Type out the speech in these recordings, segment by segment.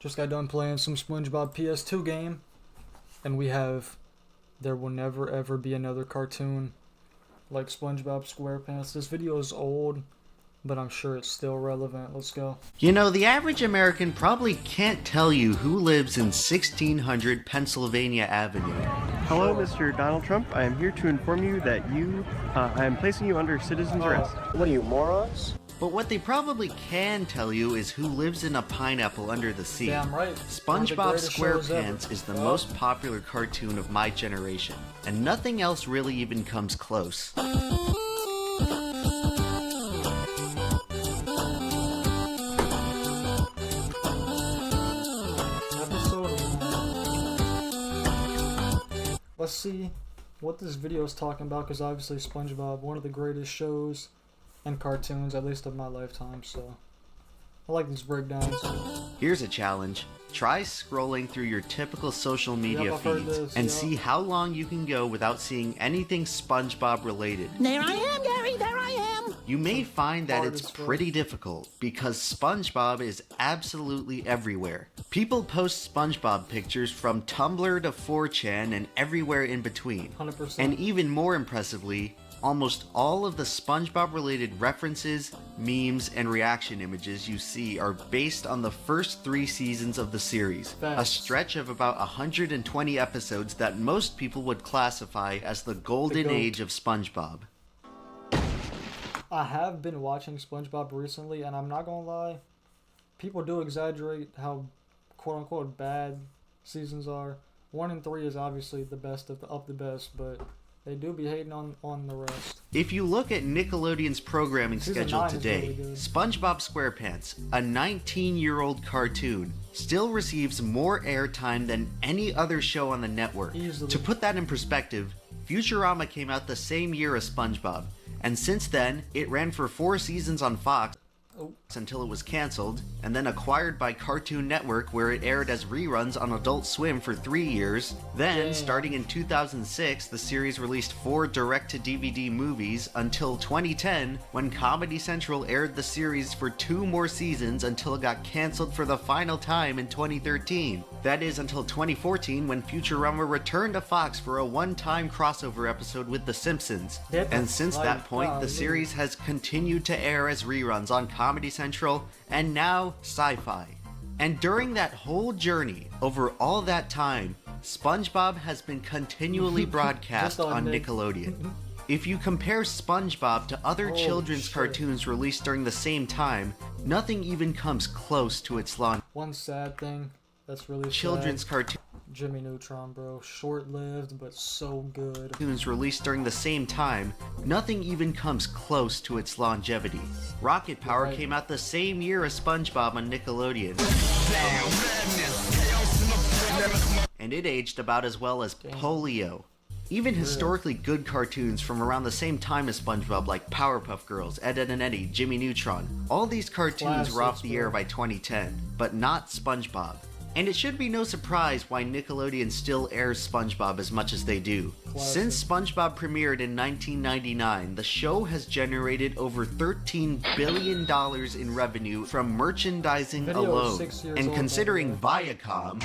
Just got done playing some Spongebob PS2 game, and we have There Will Never Ever Be Another Cartoon like Spongebob Squarepants. This video is old, but I'm sure it's still relevant. Let's go. You know, the average American probably can't tell you who lives in 1600 Pennsylvania Avenue. Hello, Mr. Donald Trump. I am here to inform you that I am placing you under citizen's arrest. What are you, morons? But what they probably can tell you is who lives in a pineapple under the sea. Damn right. Spongebob Squarepants is the most popular cartoon of my generation, and nothing else really even comes close. Let's see what this video is talking about, because obviously SpongeBob, one of the greatest shows and cartoons, at least of my lifetime, so I like these breakdowns. Here's a challenge. Try scrolling through your typical social media feeds and see how long you can go without seeing anything SpongeBob related. There I am, Gary, there I am! You may find that it's pretty difficult because SpongeBob is absolutely everywhere. People post SpongeBob pictures from Tumblr to 4chan and everywhere in between. 100%. And even more impressively, almost all of the SpongeBob related references, memes, and reaction images you see are based on the first 3 seasons of the series, a stretch of about 120 episodes that most people would classify as the golden age of SpongeBob. I have been watching SpongeBob recently, and I'm not gonna lie, people do exaggerate how quote-unquote bad seasons are. 1 and 3 is obviously the best of the best, but they do be hating on the rest. If you look at Nickelodeon's programming schedule today, really SpongeBob Squarepants, a 19-year-old cartoon, still receives more airtime than any other show on the network. Easily. To put that in perspective, Futurama came out the same year as SpongeBob, and since then, it ran for 4 seasons on Fox until it was cancelled, and then acquired by Cartoon Network, where it aired as reruns on Adult Swim for 3 years. Then, starting in 2006, the series released 4 direct-to-DVD movies until 2010, when Comedy Central aired the series for 2 more seasons until it got cancelled for the final time in 2013. That is until 2014, when Futurama returned to Fox for a one-time crossover episode with The Simpsons. And since that point, the series has continued to air as reruns on Comedy Central, and now Sci-Fi. And during that whole journey, over all that time, SpongeBob has been continually broadcast on Nickelodeon. If you compare SpongeBob to other children's cartoons released during the same time, nothing even comes close to its launch. One sad thing that's really Children's sad. cartoon Jimmy Neutron, bro. Short-lived, but so good. Cartoons released during the same time, nothing even comes close to its longevity. Rocket Power came out the same year as SpongeBob on Nickelodeon. And it aged about as well as Polio. Even historically good cartoons from around the same time as SpongeBob, like Powerpuff Girls, Ed, Edd n Eddy, Jimmy Neutron, all these cartoons were off the air by 2010, but not SpongeBob. And it should be no surprise why Nickelodeon still airs SpongeBob as much as they do. Since SpongeBob premiered in 1999, the show has generated over $13 billion in revenue from merchandising alone. And considering Viacom,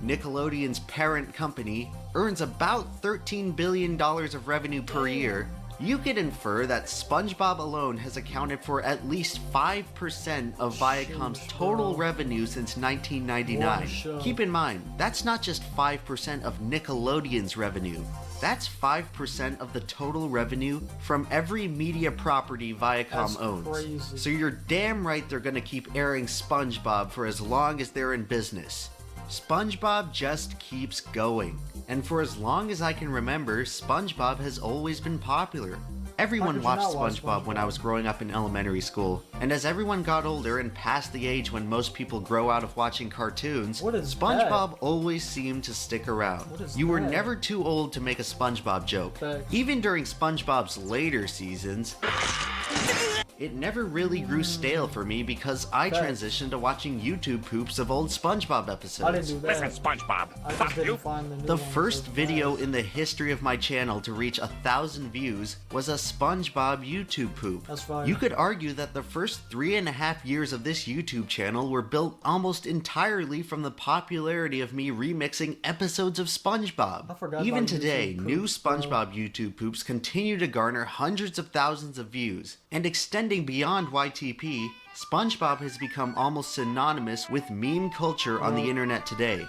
Nickelodeon's parent company, earns about $13 billion of revenue per year, you could infer that SpongeBob alone has accounted for at least 5% of Viacom's total revenue since 1999. Keep in mind, that's not just 5% of Nickelodeon's revenue. That's 5% of the total revenue from every media property Viacom owns. Crazy. So you're damn right they're gonna keep airing SpongeBob for as long as they're in business. SpongeBob just keeps going. And for as long as I can remember, SpongeBob has always been popular. Everyone watched SpongeBob when I was growing up in elementary school, and as everyone got older and past the age when most people grow out of watching cartoons, SpongeBob always seemed to stick around. You were never too old to make a SpongeBob joke. Even during SpongeBob's later seasons, it never really grew stale for me because I transitioned to watching YouTube poops of old SpongeBob episodes. I didn't do that. Listen, SpongeBob, I fuck just didn't you. find the new The one, first so video bad. in the history of my channel to reach 1,000 views was a SpongeBob YouTube poop. That's fine. You could argue that the first 3.5 years of this YouTube channel were built almost entirely from the popularity of me remixing episodes of SpongeBob. I forgot Even about today, YouTube new poops, bro. SpongeBob YouTube poops continue to garner hundreds of thousands of views. And extending beyond YTP, SpongeBob has become almost synonymous with meme culture on the internet today.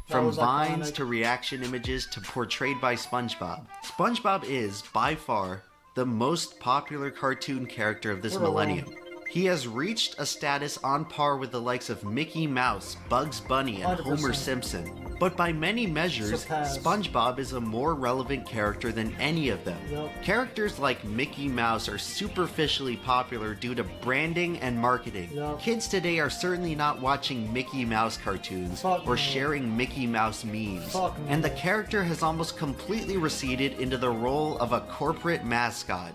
From was vines iconic. to reaction images to portrayed by SpongeBob. SpongeBob is, by far, the most popular cartoon character of this We're alone. millennium. He has reached a status on par with the likes of Mickey Mouse, Bugs Bunny, and 100%. Homer Simpson. But by many measures, Surpassed. SpongeBob is a more relevant character than any of them. Yep. Characters like Mickey Mouse are superficially popular due to branding and marketing. Yep. Kids today are certainly not watching Mickey Mouse cartoons Fuck or no. sharing Mickey Mouse memes. Fuck And the no. character has almost completely receded into the role of a corporate mascot.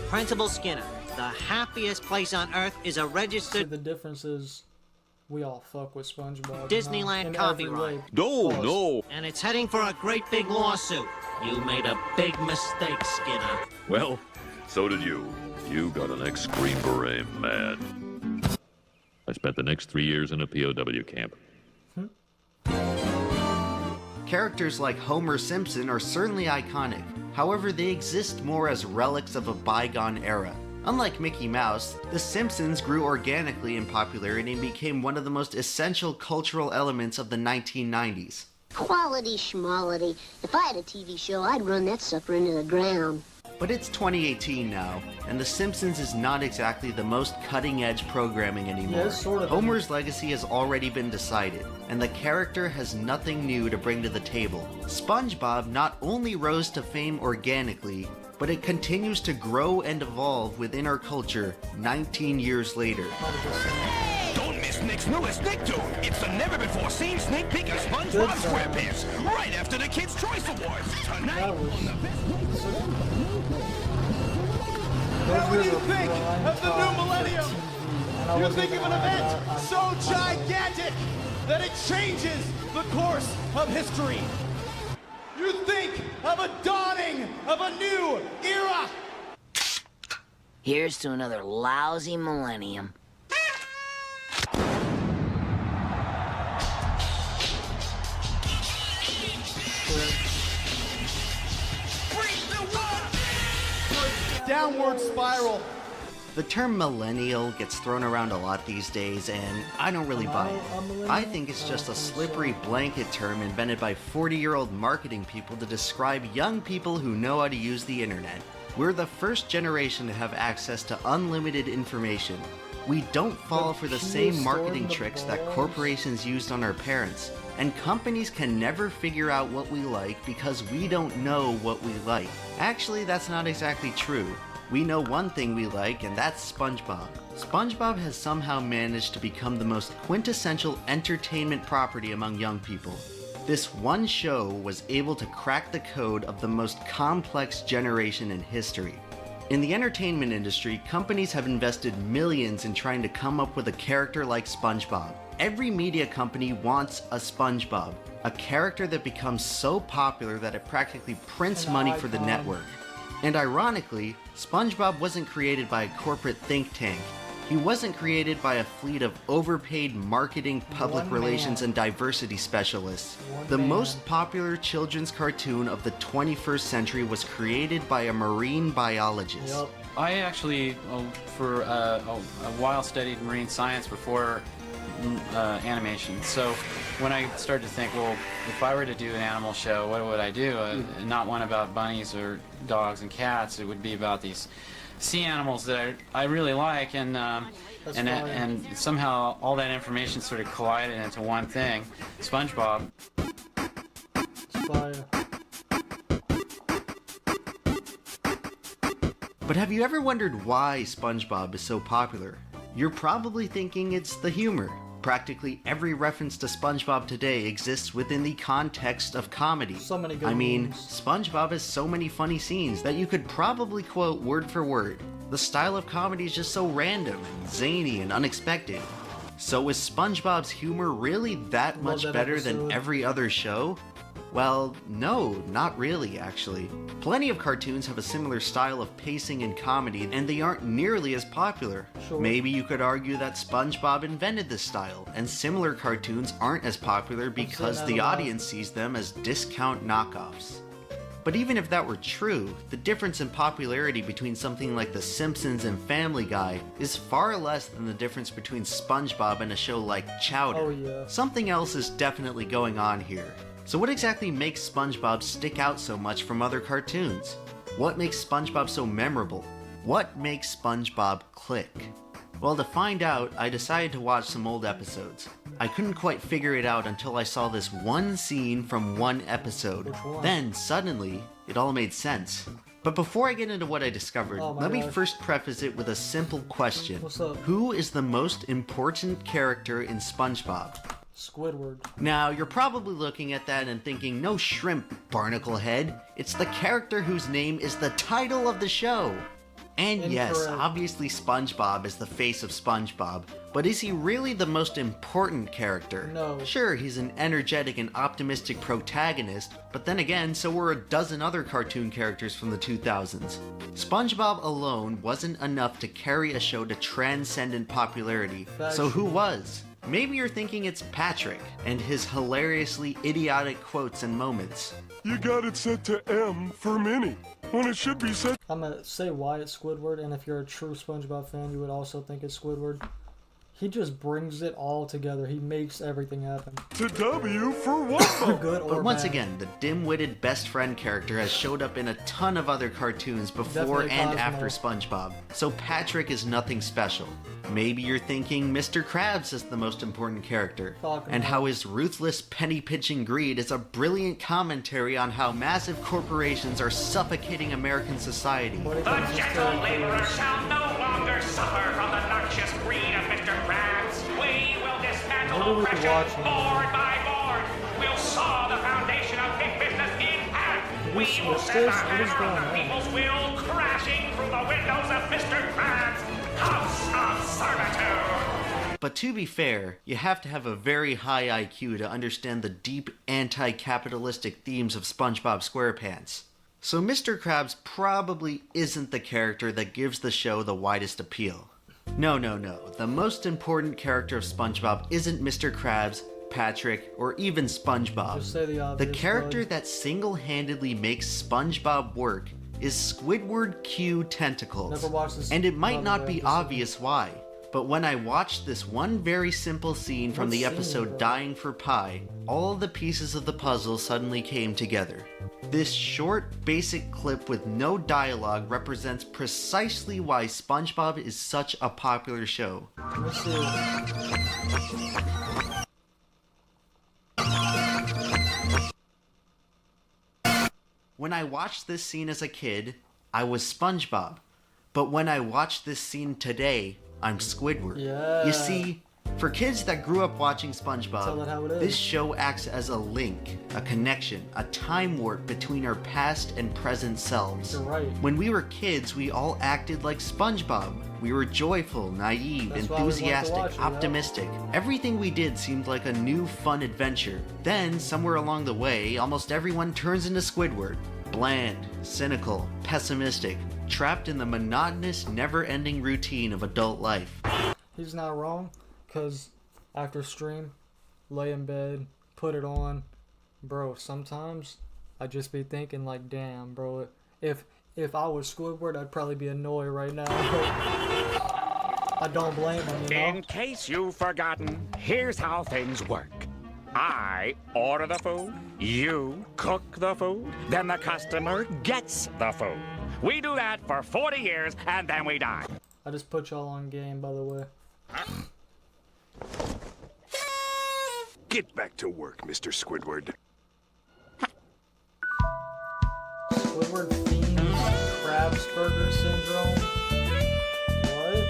Principal Skinner, the happiest place on earth is a See, registered the difference is we all fuck with SpongeBob. Disneyland in every copyright. way. No, Pause. no. and it's heading for a great big lawsuit. You made a big mistake, Skinner. Well, so did you. You got an ex-Green Beret mad. I spent the next 3 years in a POW camp. Characters like Homer Simpson are certainly iconic. However, they exist more as relics of a bygone era. Unlike Mickey Mouse, The Simpsons grew organically in popularity and became one of the most essential cultural elements of the 1990s. Quality schmality. If I had a TV show, I'd run that sucker into the ground. But it's 2018 now, and The Simpsons is not exactly the most cutting-edge programming anymore. Yeah, it's sort of. Homer's legacy has already been decided, and the character has nothing new to bring to the table. SpongeBob not only rose to fame organically, but it continues to grow and evolve within our culture 19 years later. 100%. Don't miss Nick's newest Nicktoon. It's the never-before-seen sneak peek of Spongebob Good Squarepants, right after the Kids' Choice Awards. Tonight That was. on the best... What do you think of the new millennium? You think of an event so gigantic that it changes the course of history. You think of a dawning of a new era. Here's to another lousy millennium. Downward spiral. The term millennial gets thrown around a lot these days, and I don't really buy it. a millennial? I think it's just a slippery blanket term invented by 40-year-old marketing people to describe young people who know how to use the internet. We're the first generation to have access to unlimited information. We don't fall for the same marketing tricks that corporations used on our parents, and companies can never figure out what we like because we don't know what we like. Actually, that's not exactly true. We know one thing we like, and that's SpongeBob. SpongeBob has somehow managed to become the most quintessential entertainment property among young people. This one show was able to crack the code of the most complex generation in history. In the entertainment industry, companies have invested millions in trying to come up with a character like SpongeBob. Every media company wants a SpongeBob, a character that becomes so popular that it practically prints An money for the icon. network. And ironically, SpongeBob wasn't created by a corporate think tank. He wasn't created by a fleet of overpaid marketing, public One relations, man. and diversity specialists. One The man. most popular children's cartoon of the 21st century was created by a marine biologist. Yep. I actually, for a while, studied marine science before animation. So when I started to think, well, if I were to do an animal show, what would I do? Not one about bunnies or dogs and cats. It would be about these sea animals that I really like, and somehow all that information sort of collided into one thing, SpongeBob. It's fire. But have you ever wondered why SpongeBob is so popular? You're probably thinking it's the humor. Practically every reference to SpongeBob today exists within the context of comedy. So many good I mean, memes. SpongeBob has so many funny scenes that you could probably quote word for word. The style of comedy is just so random, and zany, and unexpected. So is SpongeBob's humor really that much better than every other show? Well, no, not really, actually. Plenty of cartoons have a similar style of pacing and comedy, and they aren't nearly as popular. Sure. Maybe you could argue that SpongeBob invented this style, and similar cartoons aren't as popular because the audience sees them as discount knockoffs. But even if that were true, the difference in popularity between something like The Simpsons and Family Guy is far less than the difference between SpongeBob and a show like Chowder. Oh, yeah. Something else is definitely going on here. So what exactly makes SpongeBob stick out so much from other cartoons? What makes SpongeBob so memorable? What makes SpongeBob click? Well, to find out, I decided to watch some old episodes. I couldn't quite figure it out until I saw this one scene from one episode. Which one? Then, suddenly, it all made sense. But before I get into what I discovered, let me first preface it with a simple question. What's up? Who is the most important character in SpongeBob? Squidward. Now, you're probably looking at that and thinking, no shrimp, barnacle head. It's the character whose name is the title of the show. And yes, obviously SpongeBob is the face of SpongeBob, but is he really the most important character? No. Sure, he's an energetic and optimistic protagonist, but then again, so were a dozen other cartoon characters from the 2000s. SpongeBob alone wasn't enough to carry a show to transcendent popularity, so who was? Maybe you're thinking it's Patrick, and his hilariously idiotic quotes and moments. You got it set to M for mini, when it should be set... I'm gonna say why it's Squidward, and if you're a true SpongeBob fan, you would also think it's Squidward. He just brings it all together. He makes everything happen. To W for what? Good or But once bad. again, the dim-witted best friend character has showed up in a ton of other cartoons before Definitely and Cosmo. after SpongeBob, so Patrick is nothing special. Maybe you're thinking Mr. Krabs is the most important character, and how his ruthless penny-pinching greed is a brilliant commentary on how massive corporations are suffocating American society. The gentle laborer shall no longer suffer from the noxious greed of Mr. Krabs. We will dismantle oppression board by board. We'll saw the foundation of big business in half. We will send the hammer of the people's will crashing through the windows of Mr. Krabs' house of servitude. But to be fair, you have to have a very high IQ to understand the deep anti-capitalistic themes of Spongebob Squarepants. So Mr. Krabs probably isn't the character that gives the show the widest appeal. No. The most important character of SpongeBob isn't Mr. Krabs, Patrick, or even SpongeBob. Just say the obvious, The character that single-handedly makes SpongeBob work is Squidward Q Tentacles. Never watched this. And it might not be obvious why, but when I watched this one very simple scene from the episode Dying for Pie, all the pieces of the puzzle suddenly came together. This short, basic clip with no dialogue represents precisely why SpongeBob is such a popular show. Let's see. When I watched this scene as a kid, I was SpongeBob. But when I watch this scene today, I'm Squidward. Yeah. You see, for kids that grew up watching SpongeBob, Tell it how it is. this show acts as a link, a connection, a time warp between our past and present selves. You're right. When we were kids, we all acted like SpongeBob. We were joyful, naive, That's why we wanted to enthusiastic, watch it, yeah. optimistic. Everything we did seemed like a new, fun adventure. Then, somewhere along the way, almost everyone turns into Squidward. Bland, cynical, pessimistic, trapped in the monotonous, never-ending routine of adult life. He's not wrong, because after stream, lay in bed, put it on. Bro, sometimes I just be thinking like, damn, bro, if I was Squidward, I'd probably be annoyed right now. I don't blame him, you know? In case you've forgotten, here's how things work. I order the food, you cook the food, then the customer gets the food. We do that for 40 years, and then we die. I just put y'all on game, by the way. Get back to work, Mr. Squidward. Squidward Fiend Crabsburger Syndrome. What?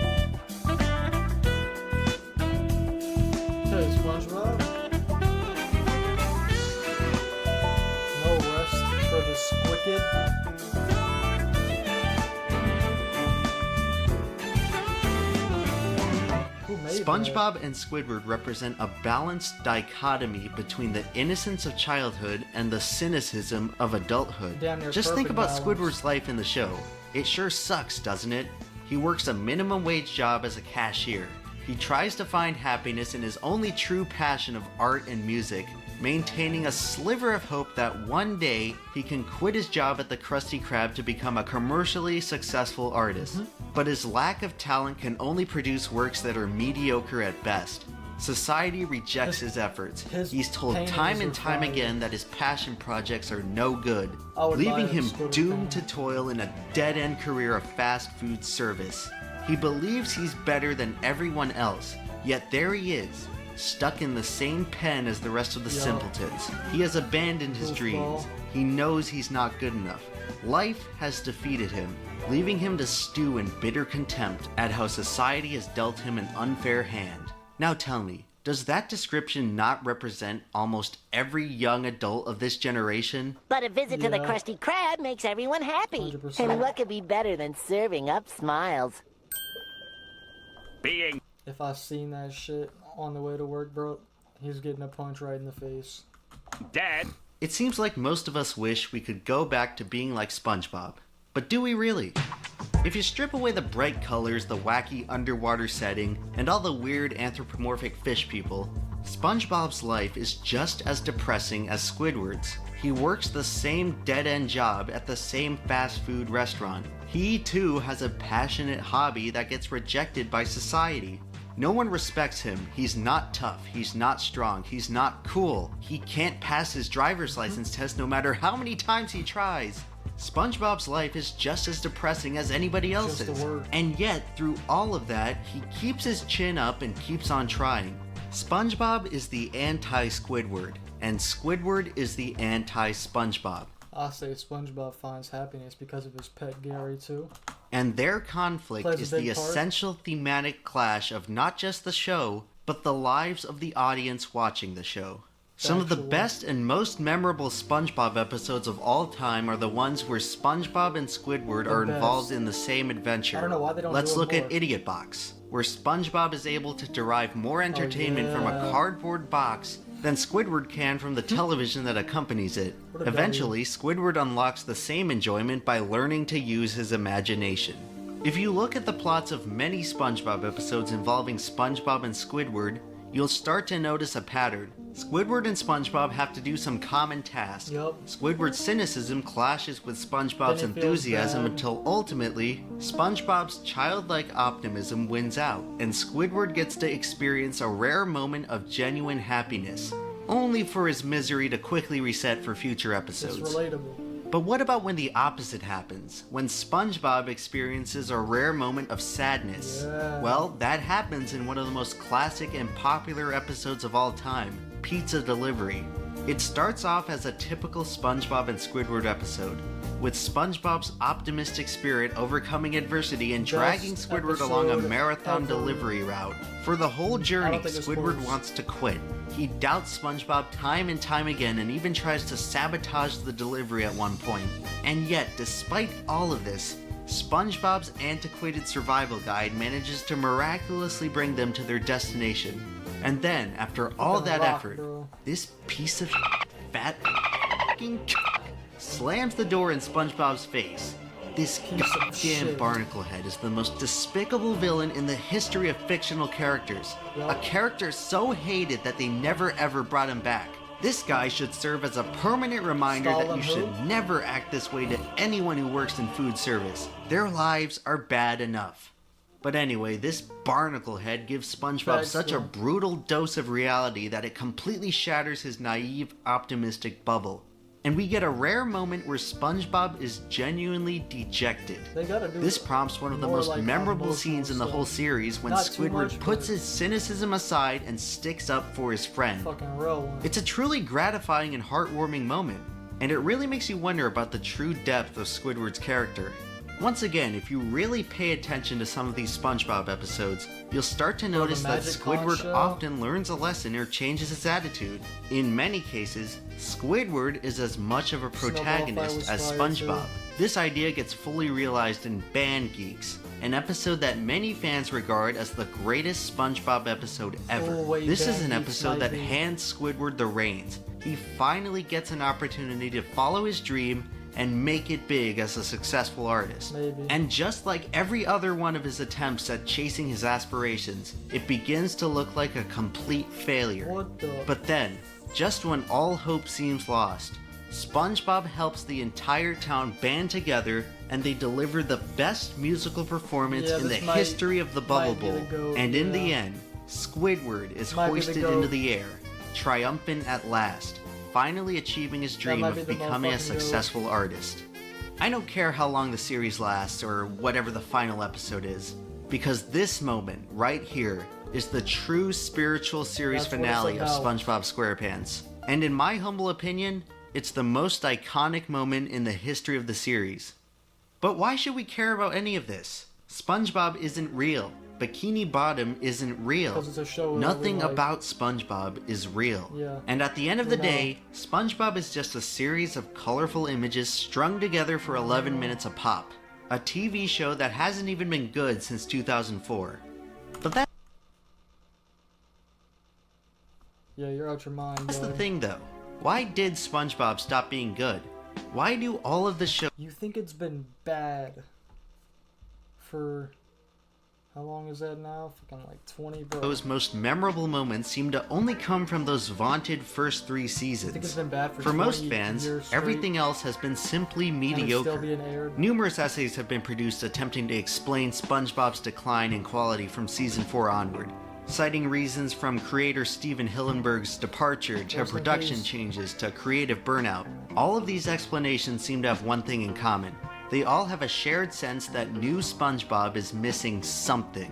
Hey, SpongeBob? No rest for the Squicket. SpongeBob and Squidward represent a balanced dichotomy between the innocence of childhood and the cynicism of adulthood. Damn near Just think perfect about balance. Squidward's life in the show. It sure sucks, doesn't it? He works a minimum wage job as a cashier. He tries to find happiness in his only true passion of art and music, maintaining a sliver of hope that one day he can quit his job at the Krusty Krab to become a commercially successful artist. But his lack of talent can only produce works that are mediocre at best. Society rejects his efforts. He's told paintings time and are time fire. again that his passion projects are no good, I would buy leaving a him Squidward doomed to painting. toil in a dead-end career of fast food service. He believes he's better than everyone else, yet there he is, stuck in the same pen as the rest of the simpletons. He has abandoned his dreams. He knows he's not good enough. Life has defeated him, leaving him to stew in bitter contempt at how society has dealt him an unfair hand. Now tell me, does that description not represent almost every young adult of this generation? But a visit to the Yeah. Krusty Krab makes everyone happy. 100%. And what could be better than serving up smiles? Being If I seen that shit on the way to work, bro, he's getting a punch right in the face. dead. It seems like most of us wish we could go back to being like SpongeBob. But do we really? If you strip away the bright colors, the wacky underwater setting, and all the weird anthropomorphic fish people, SpongeBob's life is just as depressing as Squidward's. He works the same dead-end job at the same fast food restaurant. He too has a passionate hobby that gets rejected by society. No one respects him. He's not tough. He's not strong. He's not cool. He can't pass his driver's license test no matter how many times he tries. SpongeBob's life is just as depressing as anybody else's. Just a word. And yet, through all of that, he keeps his chin up and keeps on trying. SpongeBob is the anti-Squidward, and Squidward is the anti-SpongeBob. I say SpongeBob finds happiness because of his pet Gary too. And their conflict Plays a is the big part. essential thematic clash of not just the show, but the lives of the audience watching the show. Some of the Actually. best and most memorable SpongeBob episodes of all time are the ones where SpongeBob and Squidward are best. involved in the same adventure. I don't know why they don't Let's do it look more. at Idiot Box, where SpongeBob is able to derive more entertainment from a yeah. cardboard box than Squidward can from the television that accompanies it. What a dummy. Eventually, Squidward unlocks the same enjoyment by learning to use his imagination. If you look at the plots of many SpongeBob episodes involving SpongeBob and Squidward, you'll start to notice a pattern. Squidward and SpongeBob have to do some common tasks. Yup. Squidward's cynicism clashes with SpongeBob's Then he feels enthusiasm bad. until ultimately, SpongeBob's childlike optimism wins out, and Squidward gets to experience a rare moment of genuine happiness, only for his misery to quickly reset for future It's episodes. relatable. But what about when the opposite happens? When SpongeBob experiences a rare moment of sadness? Yeah. Well, that happens in one of the most classic and popular episodes of all time, Pizza Delivery. It starts off as a typical SpongeBob and Squidward episode, with SpongeBob's optimistic spirit overcoming adversity and dragging Best Squidward along a episode marathon ever. delivery route. For the whole journey, think it's Squidward close. wants to quit. He doubts SpongeBob time and time again and even tries to sabotage the delivery at one point. And yet, despite all of this, SpongeBob's antiquated survival guide manages to miraculously bring them to their destination. And then, after all that rock, effort, bro. this piece of fat f***ing slams the door in SpongeBob's face. This of goddamn shit. barnacle head is the most despicable villain in the history of fictional characters. Yup. A character so hated that they never ever brought him back. This guy should serve as a permanent reminder that you Stalin who? should never act this way to anyone who works in food service. Their lives are bad enough. But anyway, this barnacle head gives SpongeBob Facts, such a though. brutal dose of reality that it completely shatters his naive, optimistic bubble. And we get a rare moment where SpongeBob is genuinely dejected. They gotta do This prompts one of the more, most like, memorable emotional scenes in the stuff. whole series when Not too Squidward much, puts but- his cynicism aside and sticks up for his friend. Fucking real one. It's a truly gratifying and heartwarming moment, and it really makes you wonder about the true depth of Squidward's character. Once again, if you really pay attention to some of these SpongeBob episodes, you'll start to notice that Magic Con Squidward show? often learns a lesson or changes his attitude. In many cases, Squidward is as much of a Snowball Fight protagonist was as fire, SpongeBob. too. This idea gets fully realized in Band Geeks, an episode that many fans regard as the greatest SpongeBob episode ever. This is an episode that hands Squidward the reins. He finally gets an opportunity to follow his dream and make it big as a successful artist. And just like every other one of his attempts at chasing his aspirations, it begins to look like a complete failure. But then, just when all hope seems lost, SpongeBob helps the entire town band together and they deliver the best musical performance in the history of the Bubble Bowl. And in the end, Squidward is hoisted into the air, triumphant at last, finally achieving his dream of becoming a successful artist. I don't care how long the series lasts or whatever the final episode is, because this moment right here is the true spiritual series finale of SpongeBob Squarepants. And in my humble opinion, it's the most iconic moment in the history of the series. But why should we care about any of this? SpongeBob isn't real. Bikini Bottom isn't real. Nothing about SpongeBob is real. And at the end of the day, SpongeBob is just a series of colorful images strung together for 11 minutes a pop. A TV show that hasn't even been good since 2004. But that's you're out your mind. That's the thing though. Why did SpongeBob stop being good? Why do all of the show... You think it's been bad for... How long is that now? Fucking like 20, bro. Those most memorable moments seem to only come from those vaunted first 3 seasons. I think it's been bad for most fans, everything else has been simply mediocre. Numerous essays have been produced attempting to explain SpongeBob's decline in quality from season 4 onward, citing reasons from creator Steven Hillenburg's departure to production changes to creative burnout. All of these explanations seem to have one thing in common. They all have a shared sense that new SpongeBob is missing something.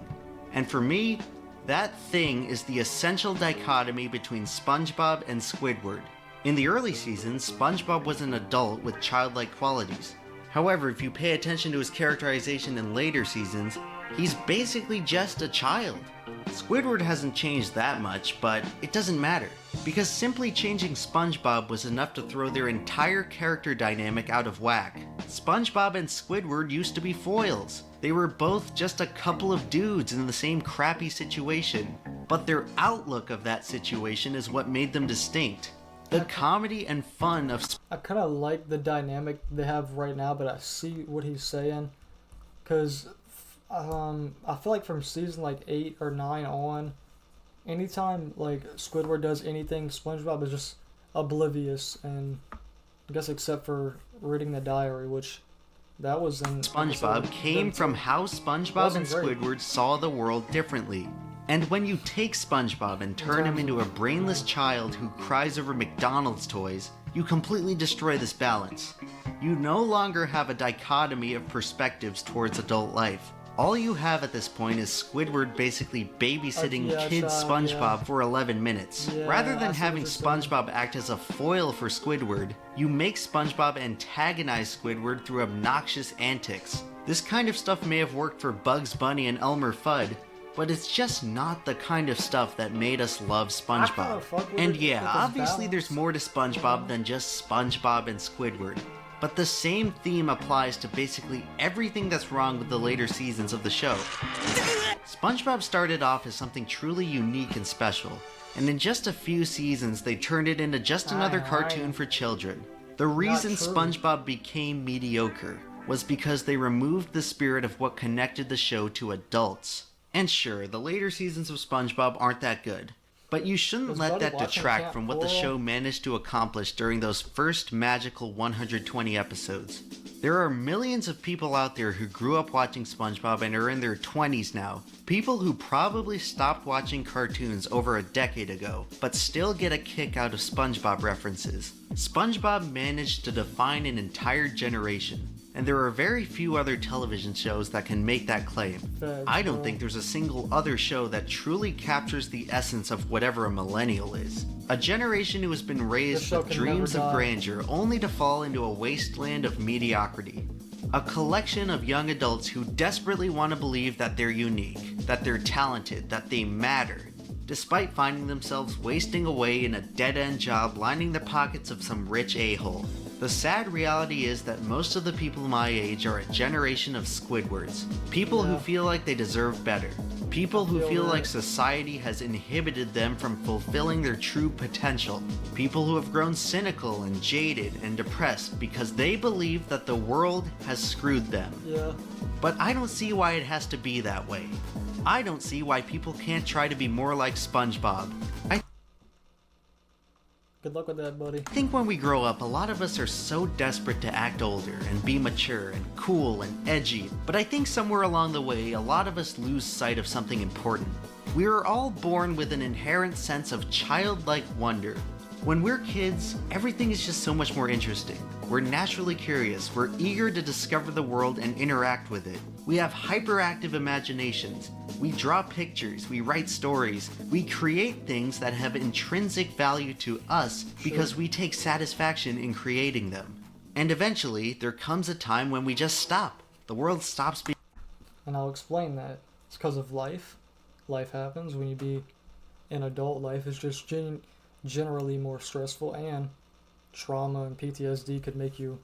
And for me, that thing is the essential dichotomy between SpongeBob and Squidward. In the early seasons, SpongeBob was an adult with childlike qualities. However, if you pay attention to his characterization in later seasons, he's basically just a child. Squidward hasn't changed that much, but it doesn't matter, because simply changing SpongeBob was enough to throw their entire character dynamic out of whack. SpongeBob and Squidward used to be foils. They were both just a couple of dudes in the same crappy situation, but their outlook of that situation is what made them distinct. The comedy and fun of... I kind of like the dynamic they have right now, but I see what he's saying, because I feel like from season like 8 or 9 on, anytime like Squidward does anything, SpongeBob is just oblivious, and I guess except for reading the diary, which that was in... SpongeBob came from how SpongeBob and Squidward saw the world differently. And when you take SpongeBob and turn him into a brainless child who cries over McDonald's toys, you completely destroy this balance. You no longer have a dichotomy of perspectives towards adult life. All you have at this point is Squidward basically babysitting kid SpongeBob for 11 minutes. Rather than having SpongeBob act as a foil for Squidward, you make SpongeBob antagonize Squidward through obnoxious antics. This kind of stuff may have worked for Bugs Bunny and Elmer Fudd, but it's just not the kind of stuff that made us love SpongeBob. And yeah, obviously there's more to SpongeBob than just SpongeBob and Squidward. But the same theme applies to basically everything that's wrong with the later seasons of the show. SpongeBob started off as something truly unique and special, and in just a few seasons they turned it into just another cartoon for children. The reason SpongeBob became mediocre was because they removed the spirit of what connected the show to adults. And sure, the later seasons of SpongeBob aren't that good, but you shouldn't let that detract from what the show managed to accomplish during those first magical 120 episodes. There are millions of people out there who grew up watching SpongeBob and are in their 20s now. People who probably stopped watching cartoons over a decade ago, but still get a kick out of SpongeBob references. SpongeBob managed to define an entire generation, and there are very few other television shows that can make that claim. I don't think there's a single other show that truly captures the essence of whatever a millennial is. A generation who has been raised with dreams of grandeur only to fall into a wasteland of mediocrity. A collection of young adults who desperately want to believe that they're unique, that they're talented, that they matter, despite finding themselves wasting away in a dead-end job lining the pockets of some rich a-hole. The sad reality is that most of the people my age are a generation of Squidwards. People who feel like they deserve better. People who feel like society has inhibited them from fulfilling their true potential. People who have grown cynical and jaded and depressed because they believe that the world has screwed them. Yeah. But I don't see why it has to be that way. I don't see why people can't try to be more like SpongeBob. Good luck with that, buddy. I think when we grow up, a lot of us are so desperate to act older and be mature and cool and edgy, but I think somewhere along the way, a lot of us lose sight of something important. We are all born with an inherent sense of childlike wonder. When we're kids, everything is just so much more interesting. We're naturally curious, we're eager to discover the world and interact with it. We have hyperactive imaginations. We draw pictures, we write stories, we create things that have intrinsic value to us because we take satisfaction in creating them. And eventually, there comes a time when we just stop. The world stops being. And I'll explain that. It's because of life. Life happens. When you be an adult, life is just generally more stressful, and trauma and PTSD could make you,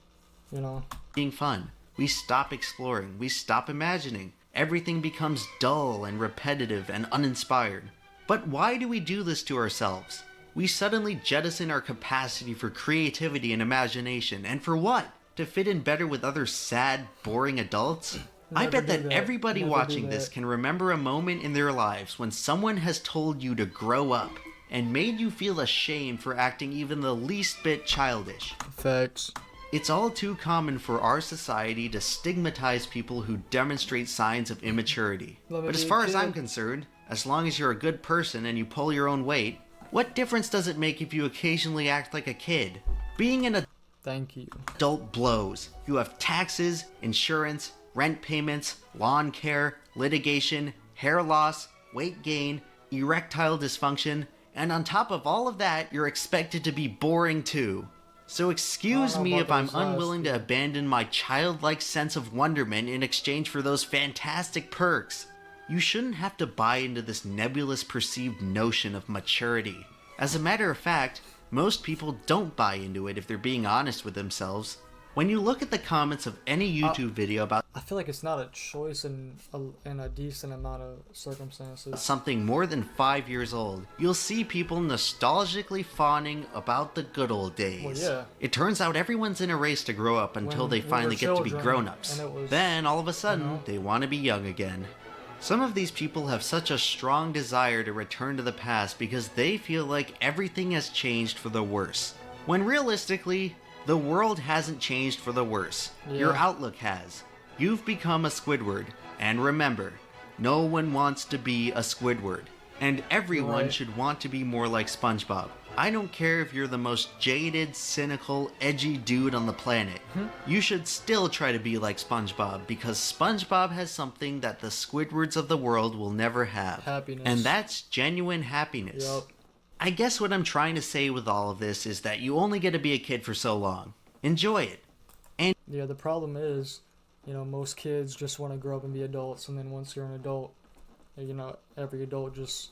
you know, being fun. We stop exploring, we stop imagining. Everything becomes dull and repetitive and uninspired. But why do we do this to ourselves? We suddenly jettison our capacity for creativity and imagination, and for what? To fit in better with other sad, boring adults? I bet that everybody watching this can remember a moment in their lives when someone has told you to grow up and made you feel ashamed for acting even the least bit childish. Facts. It's all too common for our society to stigmatize people who demonstrate signs of immaturity. But as far as I'm concerned, as long as you're a good person and you pull your own weight, what difference does it make if you occasionally act like a kid? Being an adult blows. You have taxes, insurance, rent payments, lawn care, litigation, hair loss, weight gain, erectile dysfunction, and on top of all of that, you're expected to be boring too. So excuse me if I'm unwilling to abandon my childlike sense of wonderment in exchange for those fantastic perks. You shouldn't have to buy into this nebulous perceived notion of maturity. As a matter of fact, most people don't buy into it if they're being honest with themselves. When you look at the comments of any YouTube video about I feel like it's not a choice in a decent amount of circumstances. Something more than 5 years old, you'll see people nostalgically fawning about the good old days. Well, yeah. It turns out everyone's in a race to grow up until they finally get to be grown-ups. Then, all of a sudden, they want to be young again. Some of these people have such a strong desire to return to the past because they feel like everything has changed for the worse. When realistically, the world hasn't changed for the worse. Yeah. Your outlook has. You've become a Squidward. And remember, no one wants to be a Squidward. And everyone should want to be more like SpongeBob. I don't care if you're the most jaded, cynical, edgy dude on the planet. You should still try to be like SpongeBob because SpongeBob has something that the Squidwards of the world will never have. Happiness. And that's genuine happiness. Yep. I guess what I'm trying to say with all of this is that you only get to be a kid for so long. Enjoy it. And yeah, the problem is, you know, most kids just want to grow up and be adults, and then once you're an adult, you know, every adult just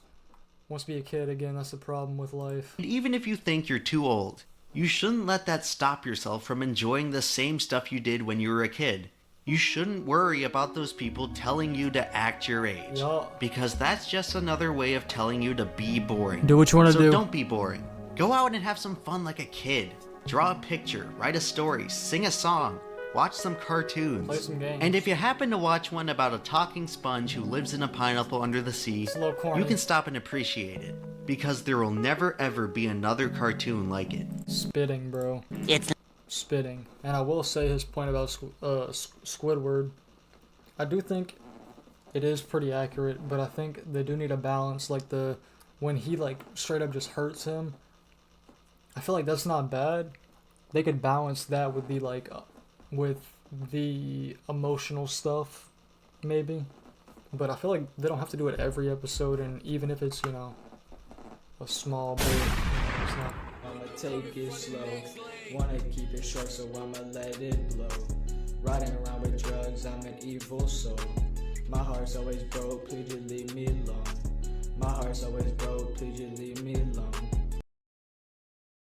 wants to be a kid again. That's the problem with life. Even if you think you're too old, you shouldn't let that stop yourself from enjoying the same stuff you did when you were a kid. You shouldn't worry about those people telling you to act your age. Because that's just another way of telling you to be boring. Do what you want to do. So don't be boring. Go out and have some fun like a kid. Draw a picture, write a story, sing a song, watch some cartoons. Play some games. And if you happen to watch one about a talking sponge who lives in a pineapple under the sea, you can stop and appreciate it. Because there will never ever be another cartoon like it. Spitting, bro. It's spitting. And I will say his point about Squidward, I do think it is pretty accurate, but I think they do need a balance. Like when he like straight up just hurts him, I feel like that's not bad. They could balance that with with the emotional stuff, maybe. But I feel like they don't have to do it every episode, and even if it's, you know, a small bit, it's not. I'ma take it slow. Wanna keep it short, so I'ma let it blow. Riding around with drugs, I'm an evil soul. My heart's always broke, please just leave me alone. My heart's always broke, please just leave me alone.